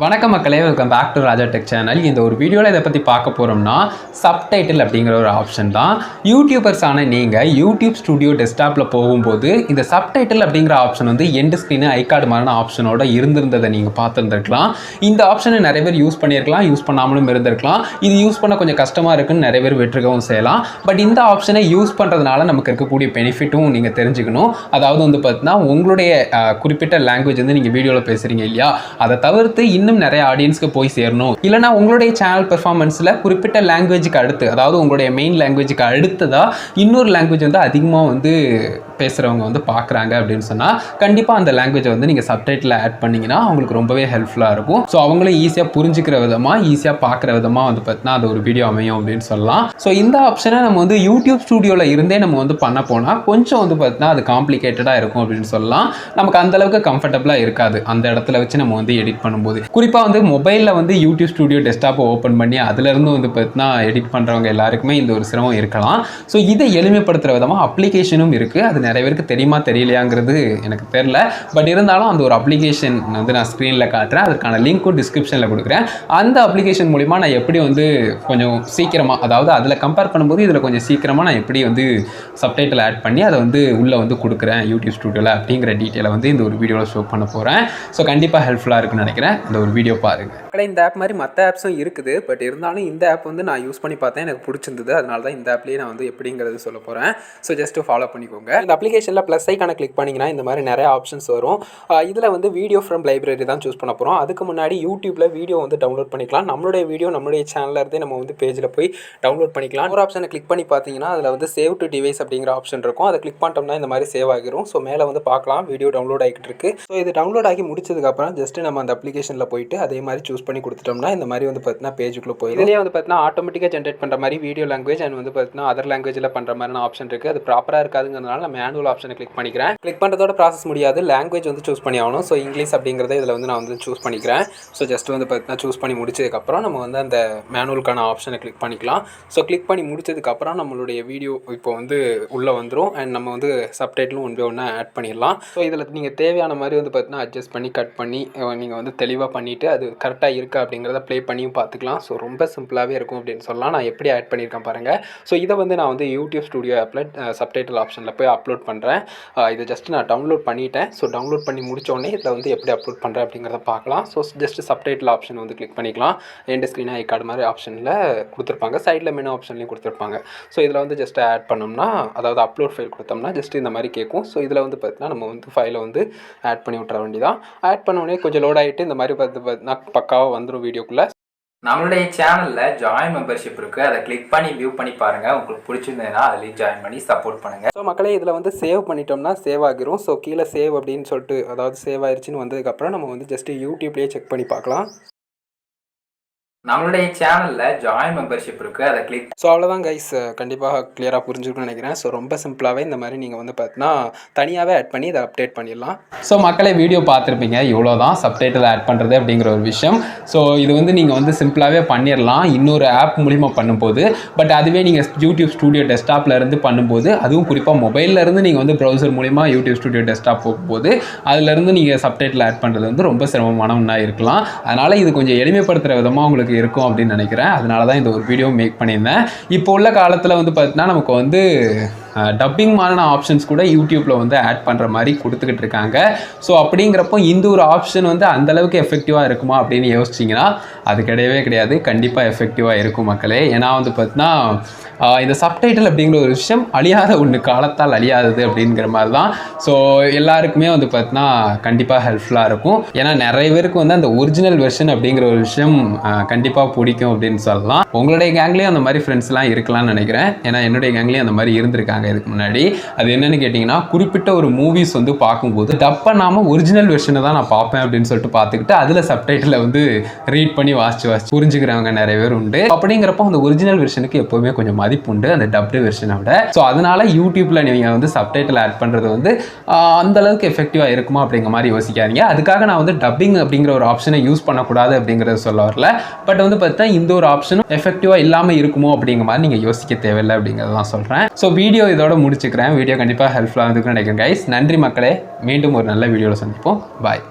வணக்கம் மக்களே, welcome back to Raja tech channel. இந்த ஒரு வீடியோவில் இதை பற்றி பார்க்க போகிறோம்னா சப்டைட்டில் அப்படிங்கிற ஒரு ஆப்ஷன் தான். யூடியூபர்ஸான நீங்கள் யூடியூப் ஸ்டுடியோ டெஸ்க்டாப்பில் போகும்போது இந்த சப்டைட்டில் அப்படிங்கிற ஆப்ஷன் வந்து எண்டு ஸ்க்ரீனு ஐகார்டு மாதிரியான ஆப்ஷனோட இருந்திருந்ததை நீங்கள் பார்த்துருந்துருக்கலாம். இந்த ஆப்ஷனை நிறைய பேர் யூஸ் பண்ணியிருக்கலாம், யூஸ் பண்ணாமலும் இருந்திருக்கலாம். இது யூஸ் பண்ண கொஞ்சம் கஷ்டமாக இருக்குன்னு நிறைய பேர் விட்டுருக்கவும் செய்யலாம். பட் இந்த ஆப்ஷனை யூஸ் பண்ணுறதுனால நமக்கு இருக்கக்கூடிய பெனிஃபிட்டும் நீங்கள் தெரிஞ்சுக்கணும். அதாவது வந்து பார்த்தீங்கன்னா உங்களுடைய குறிப்பிட்ட லாங்குவேஜ் வந்து நீங்கள் வீடியோவில் பேசுகிறீங்க இல்லையா, அதை தவிர்த்து இன்னும் நிறைய ஆடியன்ஸ்க்கு போய் சேரணும். இல்லைனா உங்களுடைய சேனல் பெர்ஃபார்மன்ஸில் குறிப்பிட்ட லாங்குவேஜுக்கு அடுத்து, அதாவது உங்களுடைய மெயின் லாங்குவேஜுக்கு அடுத்ததாக இன்னொரு லாங்குவேஜ் வந்து அதிகமாக வந்து பேசுகிறவங்க வந்து பார்க்குறாங்க அப்படின்னு சொன்னால் கண்டிப்பாக அந்த லாங்குவேஜை வந்து நீங்கள் சப்டைட்டில் ஆட் பண்ணிங்கன்னா அவங்களுக்கு ரொம்பவே ஹெல்ப்ஃபுல்லாக இருக்கும். ஸோ அவங்களும் ஈஸியாக புரிஞ்சுக்கிற விதமாக, ஈஸியாக பார்க்குற விதமாக வந்து பார்த்தீங்கன்னா அது ஒரு வீடியோ அமையும் அப்படின்னு சொல்லலாம். ஸோ இந்த ஆப்ஷனை நம்ம வந்து யூடியூப் ஸ்டுடியோவில் இருந்தே நம்ம வந்து பண்ண போனால் கொஞ்சம் வந்து பார்த்தீங்கன்னா அது காம்ப்ளிகேட்டடாக இருக்கும் அப்படின்னு சொல்லலாம். நமக்கு அந்தளவுக்கு கம்ஃபர்டபுளாக இருக்காது அந்த இடத்துல வச்சு நம்ம வந்து எடிட் பண்ணும்போது. குறிப்பாக வந்து மொபைலில் வந்து யூடியூப் ஸ்டுடியோ டெஸ்க்டாப்பை ஓப்பன் பண்ணி அதிலிருந்து வந்து பார்த்தீங்கன்னா எடிட் பண்ணுறவங்க எல்லாருக்குமே இந்த ஒரு சிரமம் இருக்கலாம். ஸோ இதை எளிமைப்படுத்துகிற விதமாக அப்ளிகேஷனும் இருக்குது. அது நிறைய பேருக்கு தெரியுமா தெரியலையாங்கிறது எனக்கு தெரியல. பட் இருந்தாலும் அந்த ஒரு அப்ளிகேஷன் வந்து நான் ஸ்க்ரீனில் காட்டுறேன். அதற்கான லிங்க்கும் டிஸ்கிரிப்ஷனில் கொடுக்குறேன். அந்த அப்ளிகேஷன் மூலிமா நான் எப்படி வந்து கொஞ்சம் சீக்கிரமாக, அதாவது அதில் கம்பேர் பண்ணும்போது இதில் கொஞ்சம் சீக்கிரமாக நான் எப்படி வந்து சப்டைட்டில் ஆட் பண்ணி அதை வந்து உள்ளே வந்து கொடுக்குறேன் யூடியூப் ஸ்டுடியோவில் அப்படிங்கிற டீட்டெயிலை வந்து இந்த ஒரு வீடியோவில் ஷோ பண்ண போகிறேன். ஸோ கண்டிப்பாக ஹெல்ப்ஃபுல்லாக இருக்குன்னு நினைக்கிறேன். இந்த ஒரு வீடியோ பாருங்கள். இந்த ஆப் மாதிரி மற்ற ஆப்ஸும் இருக்குது. பட் இருந்தாலும் இந்த ஆப் வந்து நான் யூஸ் பண்ணி பார்த்தேன், எனக்கு பிடிச்சிருந்தது. அதனால தான் இந்த ஆப்லேயே நான் வந்து எப்படிங்கிறது சொல்ல போகிறேன். ஸோ ஜஸ்ட்டு ஃபாலோ பண்ணிக்கோங்க. இந்த அப்ளிகேஷனில் ப்ளஸ் ஐக்கான கிளிக் பண்ணிங்கன்னா இந்த மாதிரி நிறைய ஆப்ஷன்ஸ் வரும். இதில் வந்து வீடியோ ஃப்ரம் லைப்ரரி தான் சூஸ் பண்ண போகிறோம். அதுக்கு முன்னாடி யூடியூப்பில் வீடியோ வந்து டவுன்லோட் பண்ணிக்கலாம். நம்மளுடைய வீடியோ நம்மளுடைய சேனலில் இருந்தே நம்ம வந்து பேஜில் போய் டவுன்லோட் பண்ணிக்கலாம். ஒரு ஆப்ஷனை கிளிக் பண்ணி பார்த்தீங்கன்னா அதில் வந்து சேவ் டு டிவைஸ் அப்படிங்கிற ஆப்ஷன் இருக்கும். அதை கிளிக் பண்ணிட்டோம்னா இந்த மாதிரி சேவ் ஆகிரும். ஸோ மேலே வந்து பார்க்கலாம் வீடியோ டவுன்லோட் ஆகிட்டு இருக்கு. ஸோ இது டவுன்லோட் ஆகி முடிச்சதுக்கப்புறம் ஜஸ்ட்டு நம்ம அந்த அப்ளிகேஷனில் போயிட்டு அதே மாதிரி சூஸ் பண்ணி கொடுத்துட்டோம்னா இந்த மாதிரி வந்து பார்த்தீங்கன்னா பேஜுக்குள்ளே போயிடும். இதுலேயே வந்து பார்த்தீங்கன்னா ஆட்டோமேட்டிக்காக ஜென்ரேட் பண்ணுற மாதிரி வீடியோ லாங்குவேஜ் அண்ட் வந்து பார்த்தீங்கன்னா அதர் லாங்குவேஜில் பண்ணுற மாதிரியான ஆப்ஷன் இருக்குது. அது ப்ராப்பராக இருக்காதுங்கிறதுனால நான் மேனுவல் ஆப்ஷனை கிளிக் பண்ணிக்கிறேன். கிளிக் பண்ணுறதோட ப்ராசஸ் முடியாது, லாங்குவேஜ் வந்து சூஸ் பண்ணி ஆகணும். ஸோ இங்கிலீஷ் அப்படிங்கிறத இதில் வந்து நான் வந்து சூஸ் பண்ணிக்கிறேன். ஸோ ஜஸ்ட் வந்து பார்த்தீங்கன்னா சூஸ் பண்ணி முடிச்சதுக்கப்புறம் நம்ம வந்து அந்த மேனுவலுக்கான ஆப்ஷனை கிளிக் பண்ணிக்கலாம். ஸோ கிளிக் பண்ணி முடிச்சதுக்கப்புறம் நம்மளுடைய வீடியோ இப்போ வந்து உள்ளே வந்துடும். அண்ட் நம்ம வந்து சப்டைட்டிலும் ஒன்று ஆட் பண்ணிடலாம். ஸோ இதில் நீங்கள் தேவையான மாதிரி வந்து பார்த்தீங்கன்னா அட்ஜஸ்ட் பண்ணி கட் பண்ணி நீங்கள் வந்து தெளிவாக பண்ணிவிட்டு அது கரெக்டாக இருக்கா அப்படிங்கிறத ப்ளே பண்ணியும் பார்த்துக்கலாம். ஸோ ரொம்ப சிம்பிளாகவே இருக்கும் அப்படின்னு சொல்லலாம். நான் எப்படி ஆட் பண்ணியிருக்கேன் பாருங்கள். ஸோ இதை வந்து நான் வந்து யூடியூப் ஸ்டுடியோ ஆப்பில் சப்டைட்டில் ஆப்ஷனில் போய் அப்லோட் பண்ணுறேன். இதை ஜஸ்ட் நான் டவுன்லோட் பண்ணிட்டேன். ஸோ டவுன்லோட் பண்ணி முடித்தோடனே இதில் வந்து எப்படி அப்லோட் பண்ணுறேன் அப்படிங்கிறத பார்க்கலாம். ஸோ ஜஸ்ட் சப்டைட்டில் ஆப்ஷன் வந்து கிளிக் பண்ணிக்கலாம். எண்டு ஸ்க்ரீன் ஐகார்டு மாதிரி ஆப்ஷனில் கொடுத்துருப்பாங்க, சைடில் மெனு ஆப்ஷன்லையும் கொடுத்துருப்பாங்க. ஸோ இதில் வந்து ஜஸ்ட் ஆட் பண்ணோம்னா, அதாவது அப்லோட் ஃபைல் கொடுத்தோம்னா ஜஸ்ட் இந்த மாதிரி கேட்கும். ஸோ இதில் வந்து பார்த்தீங்கன்னா நம்ம வந்து ஃபைலை வந்து ஆட் பண்ணி விட்டுற வேண்டியதான். ஆட் பண்ணோடனே கொஞ்சம் லோட் ஆகிட்டு இந்த மாதிரி பார்த்தீங்கன்னா பக்காவாக வந்துடும் வீடியோக்குள்ளே. நம்மளுடைய சேனலில் ஜாயின் மெம்பர்ஷிப் இருக்குது. அதை கிளிக் பண்ணி வியூ பண்ணி பாருங்கள். உங்களுக்கு பிடிச்சிருந்ததுன்னா அதுலேயும் ஜாயின் பண்ணி சப்போர்ட் பண்ணுங்கள். ஸோ மக்களே இதில் வந்து சேவ் பண்ணிட்டோம்னா சேவ் ஆகிரும். ஸோ கீழே சேவ் அப்படின்னு சொல்லிட்டு, அதாவது சேவ் ஆயிடுச்சுன்னு வந்ததுக்கப்புறம் நம்ம வந்து ஜஸ்ட்டு யூடியூப்லேயே செக் பண்ணி பார்க்கலாம். நம்மளுடைய சேனலில் ஜாயின் மெம்பர்ஷிப் இருக்குது. அதை கிளிக். ஸோ அவ்வளோதான் கைஸ், கண்டிப்பாக கிளியராக புரிஞ்சுக்கணும்னு நினைக்கிறேன். ஸோ ரொம்ப சிம்பிளாகவே இந்த மாதிரி நீங்கள் வந்து பார்த்தீங்கன்னா தனியாகவே ஆட் பண்ணி இதை அப்டேட் பண்ணிடலாம். ஸோ மக்களே வீடியோ பார்த்துருப்பீங்க, இவ்வளோ தான் சப்டைட்டில் ஆட் பண்ணுறது அப்படிங்கிற ஒரு விஷயம். ஸோ இது வந்து நீங்கள் வந்து சிம்பிளாகவே பண்ணிடலாம் இன்னொரு ஆப் மூலிமா பண்ணும்போது. பட் அதுவே நீங்கள் யூடியூப் ஸ்டுடியோ டெஸ்க்டாப்பில் இருந்து பண்ணும்போது, அதுவும் குறிப்பாக மொபைலில் இருந்து நீங்கள் வந்து ப்ரௌசர் மூலிமா யூடியூப் ஸ்டுடியோ டெஸ்க்டாப் போகும்போது அதிலேருந்து நீங்கள் சப்டைட்டில் ஆட் பண்ணுறது வந்து ரொம்ப சிரமமான ஒன்றா இருக்கலாம். அதனால் இது கொஞ்சம் எளிமைப்படுத்துகிற விதமாக உங்களுக்கு இருக்கும் அப்படின்னு நினைக்கிறேன். அதனால தான் இந்த ஒரு வீடியோ மேக் பண்ணியிருந்தேன். இப்போ உள்ள காலத்தில் வந்து பார்த்தீங்கன்னா நமக்கு வந்து டப்பிங் மாதிரியான ஆப்ஷன்ஸ் கூட யூடியூப்பில் வந்து ஆட் பண்ணுற மாதிரி கொடுத்துக்கிட்டு இருக்காங்க. ஸோ அப்படிங்கிறப்போ இந்த ஒரு ஆப்ஷன் வந்து அந்தளவுக்கு எஃபெக்டிவாக இருக்குமா அப்படின்னு யோசிச்சிங்கன்னா அது கிடையவே கிடையாது. கண்டிப்பாக எஃபெக்டிவாக இருக்கும் மக்களே. ஏன்னா வந்து பார்த்தீங்கன்னா இந்த சப்டைட்டில் அப்படிங்கிற ஒரு விஷயம் அழியாத ஒன்று, காலத்தால் அழியாதது அப்படிங்கிற மாதிரி தான். ஸோ எல்லாருக்குமே வந்து பார்த்தீங்கன்னா கண்டிப்பாக ஹெல்ப்ஃபுல்லாக இருக்கும். ஏன்னா நிறைய பேருக்கு வந்து அந்த ஒரிஜினல் வெர்ஷன் அப்படிங்கிற ஒரு விஷயம் கண்டிப்பாக பிடிக்கும் அப்படின்னு சொல்லலாம். உங்களுடைய கேங்லேயும் அந்த மாதிரி ஃப்ரெண்ட்ஸ்லாம் இருக்கலாம்னு நினைக்கிறேன். ஏன்னா என்னுடைய கேங்லேயும் அந்த மாதிரி இருந்திருக்காங்க இதுக்கு முன்னாடி. அது என்னன்னு கேட்டிங்கன்னா, குறிப்பிட்ட ஒரு மூவிஸ் வந்து பார்க்கும்போது டப் பண்ணாமல் ஒரிஜினல் வெர்ஷனை தான் நான் பார்ப்பேன் அப்படின்னு சொல்லிட்டு பார்த்துக்கிட்டு அதில் சப்டைட்டில் வந்து ரீட் பண்ணி வாசிச்சு புரிஞ்சுக்கிறவங்க நிறைய பேர் உண்டு. அப்படிங்கிறப்போ அந்த ஒரிஜினல் வெர்ஷனுக்கு எப்போவுமே கொஞ்சம் மதிப்பு உண்டு அந்த டப்டு வெர்ஷனை விட. ஸோ அதனால யூடியூப்பில் நீங்கள் வந்து சப்டைட்டில் ஆட் பண்ணுறது வந்து அந்தளவுக்கு எஃபெக்டிவாக இருக்குமா அப்படிங்கிற மாதிரி யோசிக்காதீங்க. அதுக்காக நான் வந்து டப்பிங் அப்படிங்கிற ஒரு ஆப்ஷனை யூஸ் பண்ணக்கூடாது அப்படிங்கிறத சொல்ல வரல. பட் வந்து பார்த்தா இந்த ஒரு ஆப்ஷனும் எஃபெக்டிவாக இல்லாமல் இருக்குமோ அப்படிங்கிற மாதிரி நீங்கள் யோசிக்க தேவையில்லை அப்படிங்கிறதான் சொல்கிறேன். ஸோ வீடியோ இதோட முடிச்சுக்கிறேன். வீடியோ கண்டிப்பாக ஹெல்ப்ஃபுல்லாக இருக்குன்னு நினைக்கிறேன் கைஸ். நன்றி மக்களே. மீண்டும் ஒரு நல்ல வீடியோவில் சந்திப்போம். பாய்.